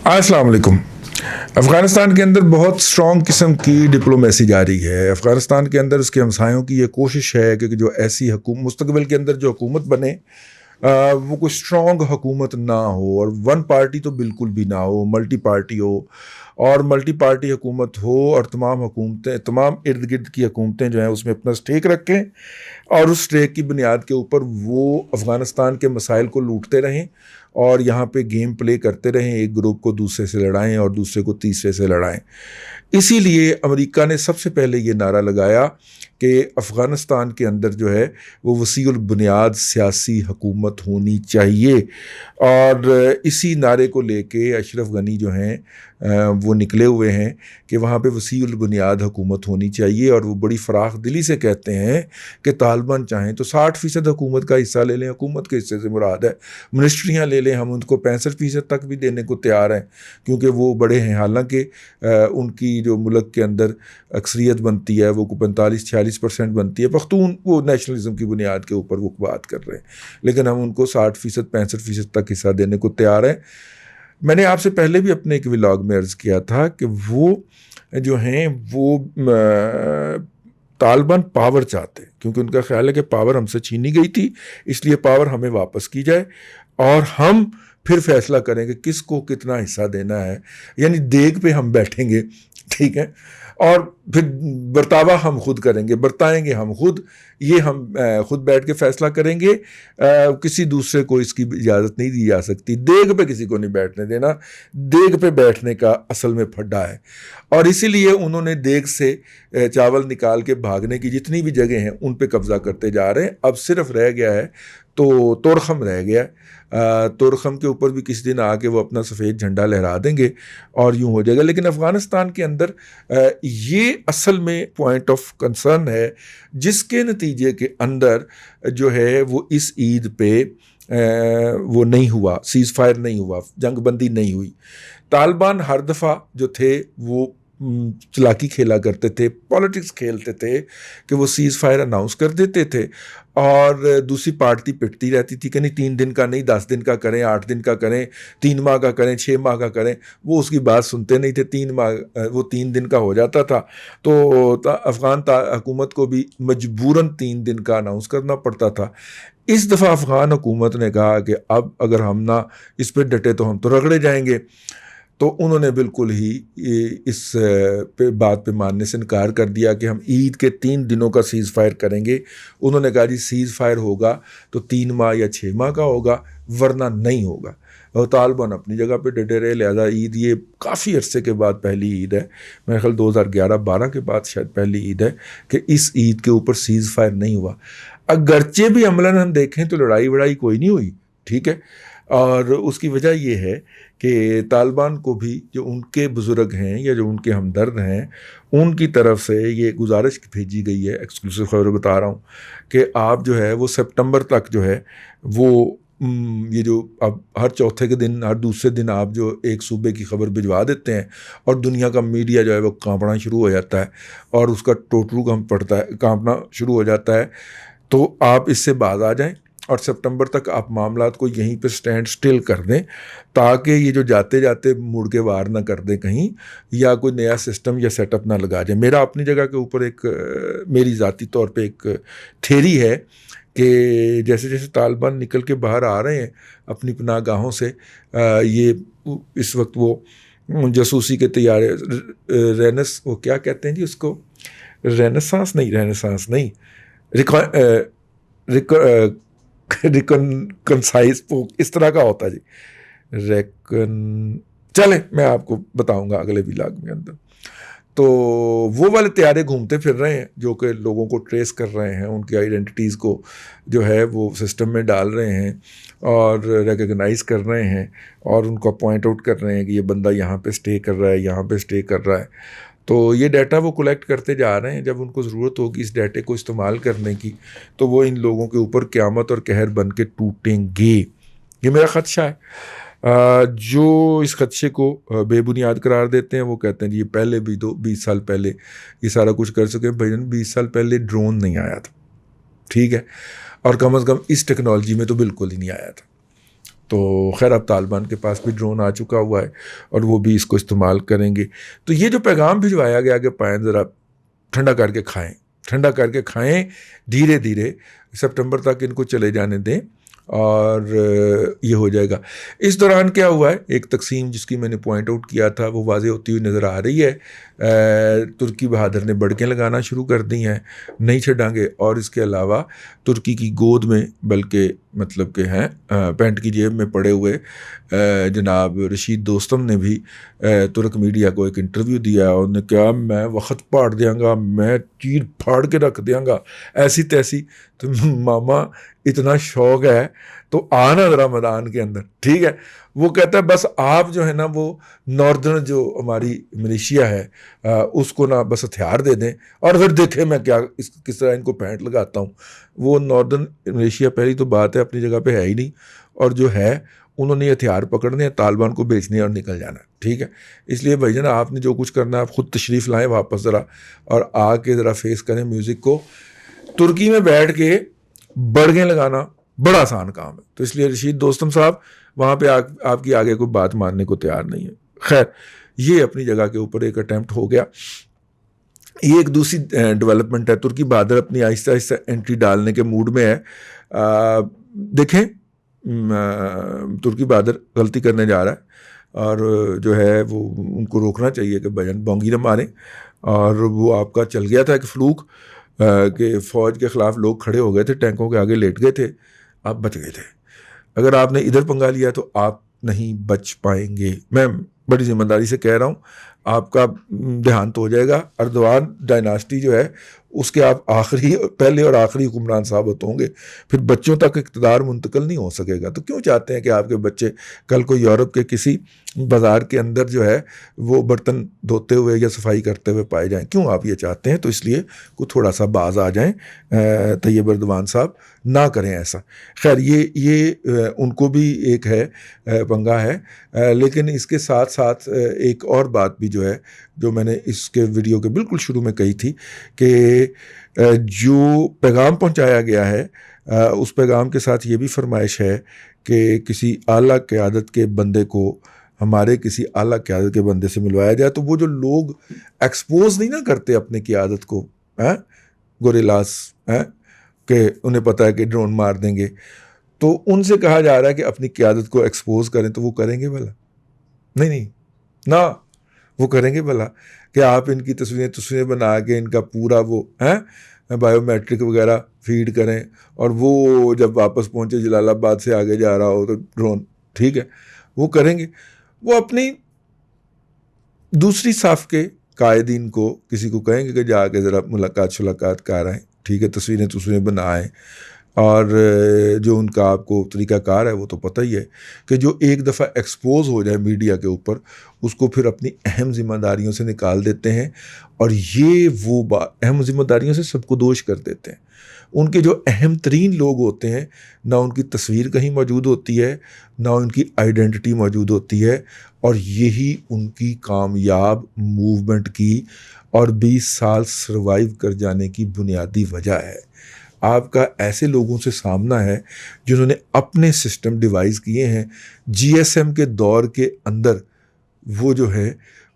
السلام علیکم۔ افغانستان کے اندر بہت اسٹرانگ قسم کی ڈپلومیسی جاری ہے۔ افغانستان کے اندر اس کے ہمسایوں کی یہ کوشش ہے کہ جو ایسی حکومت مستقبل کے اندر جو حکومت بنے وہ کوئی اسٹرانگ حکومت نہ ہو، اور ون پارٹی تو بالکل بھی نہ ہو، ملٹی پارٹی ہو، اور ملٹی پارٹی حکومت ہو، اور تمام ارد گرد کی حکومتیں جو ہیں اس میں اپنا سٹیک رکھیں، اور اس سٹیک کی بنیاد کے اوپر وہ افغانستان کے مسائل کو لوٹتے رہیں اور یہاں پہ گیم پلے کرتے رہیں، ایک گروپ کو دوسرے سے لڑائیں اور دوسرے کو تیسرے سے لڑائیں۔ اسی لیے امریکہ نے سب سے پہلے یہ نعرہ لگایا کہ افغانستان کے اندر جو ہے وہ وسیع البنیاد سیاسی حکومت ہونی چاہیے، اور اسی نعرے کو لے کے اشرف غنی جو ہیں وہ نکلے ہوئے ہیں کہ وہاں پہ وسیع البنیاد حکومت ہونی چاہیے، اور وہ بڑی فراخ دلی سے کہتے ہیں کہ طالبان چاہیں تو 60% حکومت کا حصہ لے لیں۔ حکومت کے حصے سے مراد ہے منسٹریاں لے لیں، ہم ان کو 65% تک بھی دینے کو تیار ہیں، کیونکہ وہ بڑے ہیں۔ حالانکہ ان کی جو ملک کے اندر اکثریت بنتی ہے وہ 45-46% بنتی ہے، پختون وہ نیشنلزم کی بنیاد کے اوپر وہ بات کر رہے ہیں، لیکن ہم ان کو 60%، 65% تک حصہ دینے کو تیار ہیں۔ میں نے آپ سے پہلے بھی اپنے ایک ولاگ میں عرض کیا تھا کہ وہ جو ہیں وہ طالبان پاور چاہتے ہیں، کیونکہ ان کا خیال ہے کہ پاور ہم سے چھینی گئی تھی، اس لیے پاور ہمیں واپس کی جائے اور ہم پھر فیصلہ کریں کہ کس کو کتنا حصہ دینا ہے، یعنی دیگ پہ ہم بیٹھیں گے، ٹھیک ہے، اور پھر برتاوا ہم خود کریں گے، برتائیں گے ہم خود، یہ ہم خود بیٹھ کے فیصلہ کریں گے، کسی دوسرے کو اس کی اجازت نہیں دی جا سکتی، دیگ پہ کسی کو نہیں بیٹھنے دینا، دیگ پہ بیٹھنے کا اصل میں پھڈا ہے، اور اسی لیے انہوں نے دیگ سے چاول نکال کے بھاگنے کی جتنی بھی جگہ ہیں ان پہ قبضہ کرتے جا رہے ہیں۔ اب صرف رہ گیا ہے تو تورخم رہ گیا ہے، تورخم کے اوپر بھی کسی دن آ کے وہ اپنا سفید جھنڈا لہرا دیں گے اور یوں ہو جائے گا۔ لیکن افغانستان کے اندر یہ اصل میں پوائنٹ آف کنسرن ہے، جس کے نتیجے کے اندر جو ہے وہ اس عید پہ وہ نہیں ہوا، سیز فائر نہیں ہوا، جنگ بندی نہیں ہوئی۔ طالبان ہر دفعہ جو تھے وہ چلاکی کھیلا کرتے تھے، پالیٹکس کھیلتے تھے کہ وہ سیز فائر اناؤنس کر دیتے تھے اور دوسری پارٹی پٹتی رہتی تھی کہ نہیں 3 دن کا نہیں، 10 دن کا کریں، 8 دن کا کریں، 3 ماہ کا کریں، 6 ماہ کا کریں، وہ اس کی بات سنتے نہیں تھے۔ 3 ماہ وہ 3 دن کا ہو جاتا تھا تو افغان حکومت کو بھی مجبوراً 3 دن کا اناؤنس کرنا پڑتا تھا۔ اس دفعہ افغان حکومت نے کہا کہ اب اگر ہم نہ اس پہ ڈٹے تو ہم تو رگڑے جائیں گے، تو انہوں نے بالکل ہی اس بات پہ ماننے سے انکار کر دیا کہ ہم عید کے 3 دنوں کا سیز فائر کریں گے۔ انہوں نے کہا جی سیز فائر ہوگا تو 3 ماہ یا 6 ماہ کا ہوگا، ورنہ نہیں ہوگا، اور طالبان اپنی جگہ پہ ڈٹے رہے۔ لہذا عید یہ کافی عرصے کے بعد پہلی عید ہے، میرے خیال 2011-12 کے بعد شاید پہلی عید ہے کہ اس عید کے اوپر سیز فائر نہیں ہوا۔ اگرچہ بھی عملاً ہم دیکھیں تو لڑائی وڑائی کوئی نہیں ہوئی، ٹھیک ہے، اور اس کی وجہ یہ ہے کہ طالبان کو بھی جو ان کے بزرگ ہیں یا جو ان کے ہمدرد ہیں ان کی طرف سے یہ گزارش بھیجی گئی ہے، ایکسکلوسیو خبر بتا رہا ہوں، کہ آپ جو ہے وہ سپٹمبر تک جو ہے وہ یہ جو اب ہر چوتھے کے دن، ہر دوسرے دن آپ جو ایک صوبے کی خبر بھجوا دیتے ہیں اور دنیا کا میڈیا جو ہے وہ کانپنا شروع ہو جاتا ہے اور اس کا ٹوٹرو کانپنا شروع ہو جاتا ہے، تو آپ اس سے باز آ جائیں اور سپٹمبر تک آپ معاملات کو یہیں پہ سٹینڈ سٹل کر دیں، تاکہ یہ جو جاتے جاتے مڑ کے وار نہ کر دیں کہیں، یا کوئی نیا سسٹم یا سیٹ اپ نہ لگا جائے۔ میرا اپنی جگہ کے اوپر میری ذاتی طور پہ ایک تھیری ہے کہ جیسے جیسے طالبان نکل کے باہر آ رہے ہیں اپنی پناہ گاہوں سے، یہ اس وقت وہ جاسوسی کے طیارے وہ کیا کہتے ہیں جی اس کو، رینیسانس نہیں ریکنسائز اس طرح کا ہوتا جی، چلیں میں آپ کو بتاؤں گا اگلے ولاگ میں اندر۔ تو وہ والے طیارے گھومتے پھر رہے ہیں جو کہ لوگوں کو ٹریس کر رہے ہیں، ان کی آئیڈینٹیز کو جو ہے وہ سسٹم میں ڈال رہے ہیں اور ریکگنائز کر رہے ہیں اور ان کو پوائنٹ آؤٹ کر رہے ہیں کہ یہ بندہ یہاں پہ سٹے کر رہا ہے، یہاں پہ سٹے کر رہا ہے۔ تو یہ ڈیٹا وہ کلیکٹ کرتے جا رہے ہیں، جب ان کو ضرورت ہوگی اس ڈیٹے کو استعمال کرنے کی تو وہ ان لوگوں کے اوپر قیامت اور قہر بن کے ٹوٹیں گے۔ یہ میرا خدشہ ہے۔ جو اس خدشے کو بے بنیاد قرار دیتے ہیں وہ کہتے ہیں جی یہ پہلے بھی 20 سال پہلے یہ سارا کچھ کر سکے۔ بھائی 20 سال پہلے ڈرون نہیں آیا تھا، ٹھیک ہے، اور کم از کم اس ٹیکنالوجی میں تو بالکل ہی نہیں آیا تھا۔ تو خیر اب طالبان کے پاس بھی ڈرون آ چکا ہوا ہے اور وہ بھی اس کو استعمال کریں گے. تو یہ جو پیغام بھجوایا گیا کہ پائیں ذرا ٹھنڈا کر کے کھائیں دھیرے دھیرے سپٹمبر تک ان کو چلے جانے دیں اور یہ ہو جائے گا. اس دوران کیا ہوا ہے, ایک تقسیم جس کی میں نے پوائنٹ آؤٹ کیا تھا وہ واضح ہوتی ہوئی نظر آ رہی ہے. ترکی بہادر نے بڑکیں لگانا شروع کر دی ہیں, نہیں چھڑائیں گے. اور اس کے علاوہ ترکی کی گود میں بلکہ مطلب کہ ہیں پینٹ کی جیب میں پڑے ہوئے جناب رشید دوستم نے بھی ترک میڈیا کو ایک انٹرویو دیا اور انہوں نے کہا میں وقت پاڑ دیاں گا, میں چیر پھاڑ کے رکھ دیاں گا ایسی تیسی. تو ماما اتنا شوق ہے تو آنا ذرا میدان کے اندر, ٹھیک ہے. وہ کہتا ہے بس آپ جو ہے نا وہ ناردرن جو ہماری ملیشیا ہے اس کو نا بس ہتھیار دے دیں اور پھر دیکھیں میں کس طرح ان کو پینٹ لگاتا ہوں. وہ ناردرن ملیشیا پہلی تو بات ہے اپنی جگہ پہ ہے ہی نہیں, اور جو ہے انہوں نے ہتھیار پکڑنے ہیں, طالبان کو بیچنے اور نکل جانا, ٹھیک ہے. اس لیے بھائی جان آپ نے جو کچھ کرنا ہے آپ خود تشریف لائیں واپس ذرا اور آ کے ذرا فیس کریں میوزک کو. ترکی میں بیٹھ کے بڑگیں لگانا بڑا آسان کام ہے. تو اس لیے رشید دوستم صاحب وہاں پہ آپ کی آگے کوئی بات ماننے کو تیار نہیں ہے. خیر یہ اپنی جگہ کے اوپر ایک اٹیمپٹ ہو گیا. یہ ایک دوسری ڈیولپمنٹ ہے. ترکی بہادر اپنی آہستہ آہستہ انٹری ڈالنے کے موڈ میں ہے. دیکھیں ترکی بہادر غلطی کرنے جا رہا ہے اور جو ہے وہ ان کو روکنا چاہیے کہ بھجن بونگی نہ ماریں. اور وہ آپ کا چل گیا تھا کہ فلوک کہ فوج کے خلاف لوگ کھڑے ہو گئے تھے, ٹینکوں کے آگے لیٹ گئے تھے, آپ بچ گئے تھے. اگر آپ نے ادھر پنگا لیا تو آپ نہیں بچ پائیں گے. میں بڑی ذمہ داری سے کہہ رہا ہوں, آپ کا دیہانت ہو جائے گا. اردوان ڈائناسٹی جو ہے اس کے آپ پہلے اور آخری حکمران ثابت ہوں گے, پھر بچوں تک اقتدار منتقل نہیں ہو سکے گا. تو کیوں چاہتے ہیں کہ آپ کے بچے کل کو یورپ کے کسی بازار کے اندر جو ہے وہ برتن دھوتے ہوئے یا صفائی کرتے ہوئے پائے جائیں؟ کیوں آپ یہ چاہتے ہیں؟ تو اس لیے کو تھوڑا سا باز آ جائیں. طیب اردوان صاحب نہ کریں ایسا. خیر یہ ان کو بھی ایک ہے پنگا ہے. لیکن اس کے ساتھ ساتھ ایک اور بات بھی جو ہے جو میں نے اس کے ویڈیو کے بالکل شروع میں کہی تھی کہ جو پیغام پہنچایا گیا ہے اس پیغام کے ساتھ یہ بھی فرمائش ہے کہ کسی اعلیٰ قیادت کے بندے کو ہمارے کسی اعلیٰ قیادت کے بندے سے ملوایا جائے. تو وہ جو لوگ ایکسپوز نہیں نہ کرتے اپنے قیادت کو, گوریلاس کہ انہیں پتہ ہے کہ ڈرون مار دیں گے, تو ان سے کہا جا رہا ہے کہ اپنی قیادت کو ایکسپوز کریں. تو وہ کریں گے بھلا؟ نہیں نہ وہ کریں گے بھلا کہ آپ ان کی تصویریں بنا کے ان کا پورا وہ بایو میٹرک وغیرہ فیڈ کریں اور وہ جب واپس پہنچے جلال آباد سے آگے جا رہا ہو تو ڈرون, ٹھیک ہے وہ کریں گے. وہ اپنی دوسری صف کے قائدین کو کسی کو کہیں گے کہ جا کے ذرا ملاقات کر آئیں, ٹھیک ہے, تصویریں بنائیں. اور جو ان کا آپ کو طریقہ کار ہے وہ تو پتہ ہی ہے کہ جو ایک دفعہ ایکسپوز ہو جائے میڈیا کے اوپر اس کو پھر اپنی اہم ذمہ داریوں سے نکال دیتے ہیں. اور یہ وہ اہم ذمہ داریوں سے سب کو دوش کر دیتے ہیں. ان کے جو اہم ترین لوگ ہوتے ہیں نہ ان کی تصویر کہیں موجود ہوتی ہے نہ ان کی آئیڈینٹی موجود ہوتی ہے, اور یہی ان کی کامیاب موومنٹ کی اور 20 سال سروائیو کر جانے کی بنیادی وجہ ہے. آپ کا ایسے لوگوں سے سامنا ہے جنہوں نے اپنے سسٹم ڈیوائز کیے ہیں GSM کے دور کے اندر. وہ جو ہے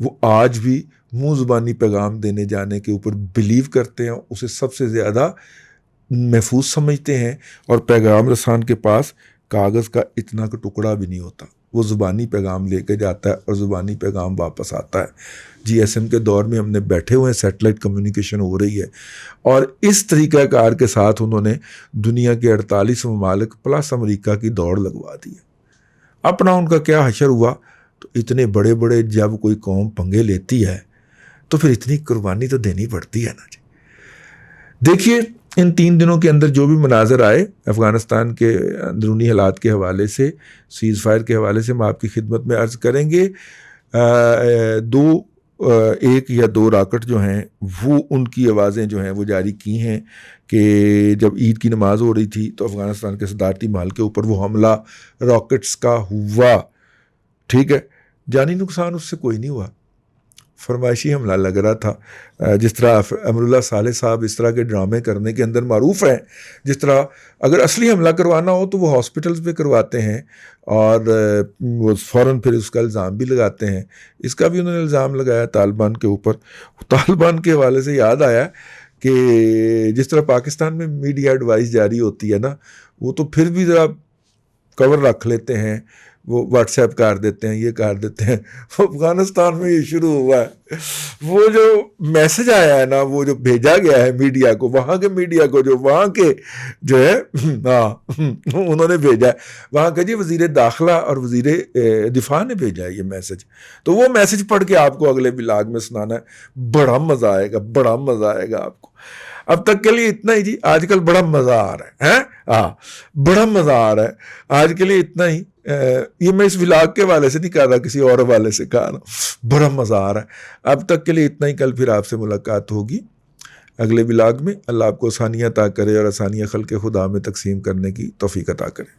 وہ آج بھی منہ زبانی پیغام دینے جانے کے اوپر بلیو کرتے ہیں, اسے سب سے زیادہ محفوظ سمجھتے ہیں. اور پیغام رسان کے پاس کاغذ کا اتنا کا ٹکڑا بھی نہیں ہوتا, وہ زبانی پیغام لے کے جاتا ہے اور زبانی پیغام واپس آتا ہے. GSM کے دور میں ہم نے بیٹھے ہوئے ہیں, سیٹلائٹ کمیونیکیشن ہو رہی ہے, اور اس طریقہ کار کے ساتھ انہوں نے دنیا کے 48 ممالک پلس امریکہ کی دوڑ لگوا دی ہے. اپنا ان کا کیا حشر ہوا؟ تو اتنے بڑے بڑے جب کوئی قوم پنگے لیتی ہے تو پھر اتنی قربانی تو دینی پڑتی ہے نا جی. دیکھیے ان 3 دنوں کے اندر جو بھی مناظر آئے افغانستان کے اندرونی حالات کے حوالے سے, سیز فائر کے حوالے سے, ہم آپ کی خدمت میں عرض کریں گے. 1 یا 2 راکٹ جو ہیں وہ ان کی آوازیں جو ہیں وہ جاری کی ہیں کہ جب عید کی نماز ہو رہی تھی تو افغانستان کے صدارتی محل کے اوپر وہ حملہ راکٹس کا ہوا, ٹھیک ہے. جانی نقصان اس سے کوئی نہیں ہوا, فرمائشی حملہ لگ رہا تھا. جس طرح امراللہ صالح صاحب اس طرح کے ڈرامے کرنے کے اندر معروف ہیں, جس طرح اگر اصلی حملہ کروانا ہو تو وہ ہاسپٹلز پہ کرواتے ہیں اور وہ فوراً پھر اس کا الزام بھی لگاتے ہیں. اس کا بھی انہوں نے الزام لگایا طالبان کے اوپر. طالبان کے حوالے سے یاد آیا کہ جس طرح پاکستان میں میڈیا ایڈوائز جاری ہوتی ہے نا, وہ تو پھر بھی ذرا کور رکھ لیتے ہیں, وہ واٹس ایپ کر دیتے ہیں, یہ کر دیتے ہیں. افغانستان میں یہ شروع ہوا ہے. وہ جو میسج آیا ہے نا, وہ جو بھیجا گیا ہے میڈیا کو, وہاں کے میڈیا کو, جو وہاں کے جو ہے انہوں نے بھیجا ہے, وہاں کا جی وزیر داخلہ اور وزیر دفاع نے بھیجا ہے یہ میسج. تو وہ میسج پڑھ کے آپ کو اگلے بلاگ میں سنانا ہے. بڑا مزہ آئے گا, بڑا مزہ آئے گا آپ کو. اب تک کے لیے اتنا ہی جی. آج کل بڑا مزہ آ رہا ہے, ہاں بڑا مزہ آ رہا ہے. آج کے لیے اتنا ہی. یہ میں اس ولاگ کے حوالے سے نہیں کہہ رہا, کسی اور حوالے سے کہہ رہا ہوں. بڑا مزہ آ رہا ہے. اب تک کے لیے اتنا ہی. کل پھر آپ سے ملاقات ہوگی اگلے ولاگ میں. اللہ آپ کو آسانیاں عطا کرے اور آسانیاں خلق خدا میں تقسیم کرنے کی توفیق عطا کرے.